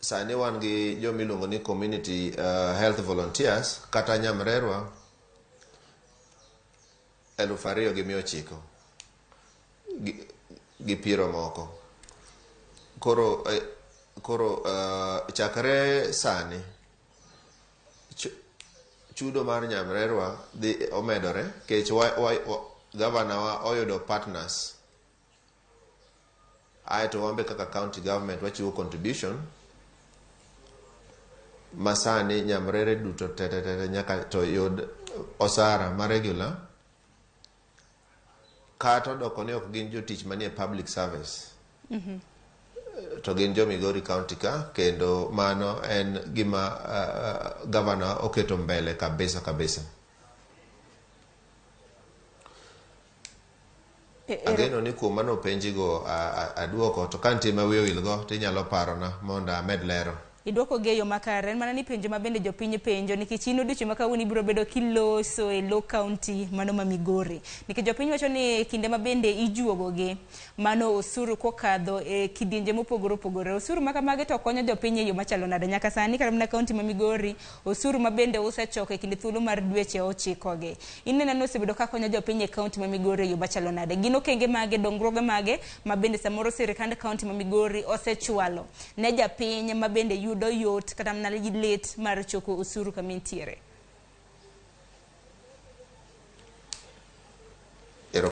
Sani wan gi jomilongo ni community health volunteers kata nyamrerwa 2,900 gi piero moko. Koro chakre sani chudo mar nyamrerwa dhi omedore kech gavana wa oyudo partners. Aeto wambe kaka county government wachiwo contribution. Masani nyamrere duto tete nyaka to yud osara ma regular. Kata doko ne ok gin jotich manie public service. To gin jo Migori County ka, kendo mano en gima governor oketo mbele kabisa. Ageno ni kuom mano penjigo aduoko, to kantie ma wiyo wilgo tinyalo parona mondo amed lero. Idwoko geyo makare mana ni penjo mabende jopiny penjo nikech ino dicho makawuni biro bedo kiloso e low county mano ma Migori nikech jopiny wacho ni kinde mabende ijuogogi mano osuru kokadho e kidienje mopogore osuru makamage to konyo jopiny e yo machalo nade nyaka sani kata na county ma Migori osuru mabende usechoko e kinde thuolo mar dweche 9 ge inena no osebedo ka konyo jopiny e county ma Migori e yo machalo nade gino kenge mage dongruoge mage mabende samoro sirikand county ma Migori osechwalo ne japiny mabende yudo yot kata mna lit mar choko osuru kamintiere.